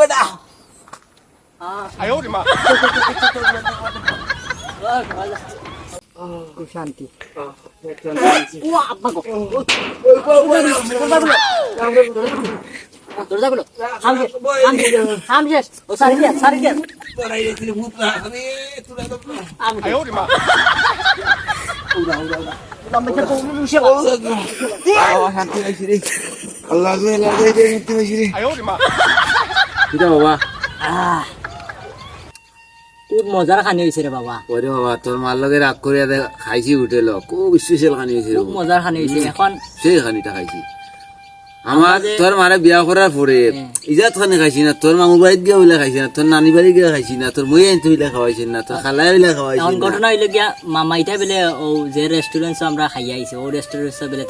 বেটা শান্তি দরজাগুলো ও সারি দিয়া আল্লাহ বাবা খুব মজার খানি হয়েছে রে বাবা, ওরে বাবা তোর মার লগে রাগ করিয়া খাইছি উঠেল খুব স্পেশাল খানি হয়েছে খুব মজার খানি হয়েছে। এখন সেই খানিটা খাইছি আমার তোর মারে বিয়া করার পরে ইজাত খানি খাইছি না, তোর মামুর বাড়িতে গিয়া হইলে খাইছি না, তোর নানি বাড়ি গিয়া খাইছি না, তোর মই আনতে হইলে খাওয়াইছি না, তোর খালাই হইলে খাওয়াইছি এখন না। ঘটনা হইলে গিয়া মামাইটা বেলে ও যে রেস্টুরেন্ট আমরা খাইয়া আইছে ও রেস্টুরেন্ট বেলে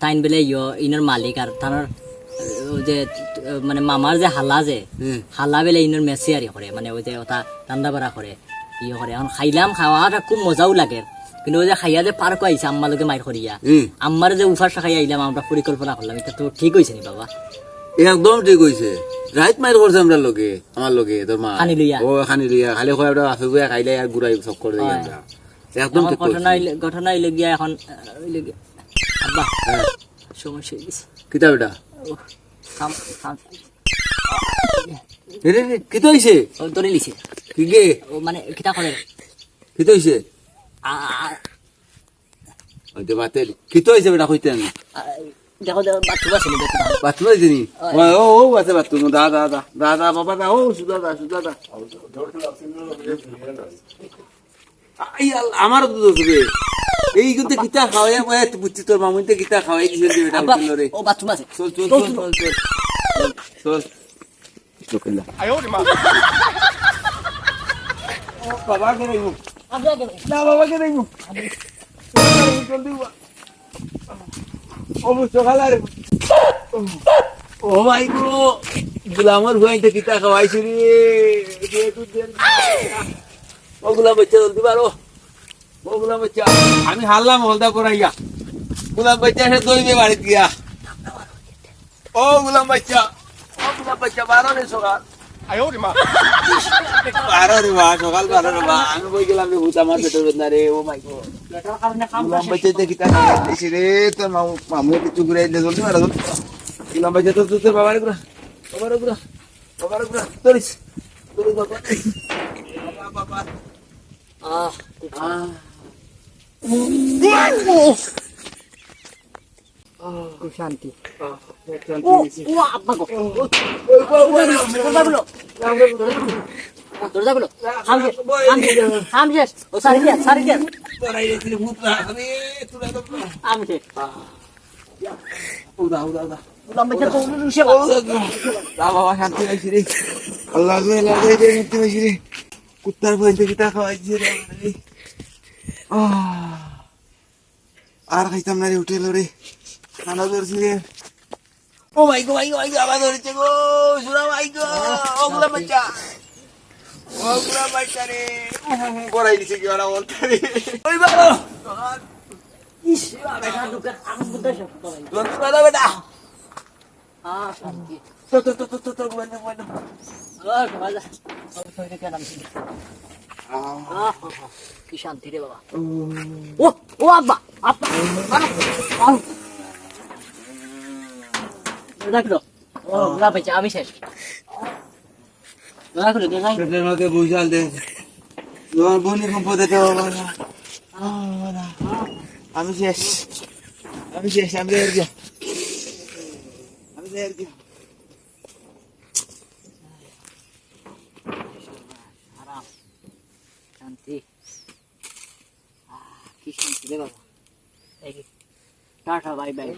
তাইন বেলে ইনর মালিক আর তানোর যে মানে মামার যে হালা যে হালা বেলে ইনর মেসিয়ারি করে, মানে ওই যে ওটা রান্না বাড়া করে ইয়ে করে। এখন খাইলাম, খাওয়াটা খুব মজাও লাগে, কিন্তু ওই যে খাইয়া যে পার্ক আইছে আম্মা লোকে মাইর করিয়া আম্মার যে উফার খাইয়া আইলাম আমরা পরিকল্পনা করলাম, এটা তো ঠিক হয়েছে নি বাবা? একদম ঠিক হয়েছে, রাইট মাইর করছে আমরা লোকে, আমার লোকে তোর মা খানি লইয়া ও খানি লইয়া খালি খোয়া আফে গুয়া খাইলে আর গুড়াই চক্কর দেই আমরা একদম ঠিক ঘটনা হইলে গিয়া এখন হইলে গিয়া আব্বা সমস্যা হয়ে গেছে। কিতা বেটা খাম খাম রে রে কিতা হইছে? ও ধরে লিছে কি গে ও মানে কিতা করে কিতা হইছে? ওই যে বাতের কিতা হইছে বেটা কইতেন? দেখো বাথরুম আছে নি? দেখো বাথরুম হইছে নি? ও ও আছে বাথরুম, দা বাবা দা, ও সুদা দা আই আমার তো দোসবে এই কিন্তু কিতা খাওয়াই তুই বুঝছি তোর মামুনতে কিতা খাওয়াই দিছিল যে বেটা আব্বা, উঠল রে। ও বাথরুম আছে, চল চল চল, চল চল চল চল বাবা কে দেখবো না, বাবা কে দেখবো ও সকালে রে ও ভাই গো গুলামর ভাইতে কিতা খাওয়াইছি রে ও গুলাম বাচ্চা জলদি পারো, ও গুলাম বাচ্চা আমি হারলাম হলদা করাইয়া, গুলাম বাচ্চা এসে দইবে বাড়ি গিয়া, ও গুলাম বাচ্চা বারো রে সকাল বারো রে বা সকাল বারো রে বা আমি বই গেলাম রে ভূত আমার পেটের বেদনা রে। ও মাই গড গুলাম বাচ্চা কিতা খাইছি রে, তোর মামু কিছু ঘুরে দিলে জলদি মারা জলদি গুলাম বাচ্চা তো তোর বাবারে গুলা তোরিস বাবা বাবা শান্তি দরজাগুলো ও সারি দিয়া আমি বাবা শান্তি পাইছি রে, আল্লাহ মুক্তি পাইছি রে, কুত্তার বইতে কিতা খাওয়াইছি রে আর খাইতাম না রে, উঠেল রে খানা ধরছি রে। ও মাই গো আবার ধরেছে গো সুরা মাই গো, ওগুলা বাচ্চা রে করাই দিছে কি ওরা বলতে রে। ওই বাবা বেটা কি শান্তি রে বাবা। ও আব্বা রাখলো, ও না বেচা আমি শেষ রাখলো পেটের মধ্যে বুঝাল দে তোমার বোনের সম্পদে তো আমি শেষ আমি আরাম শান্তি কি শান্তি রে বাবা। Tata bye bye.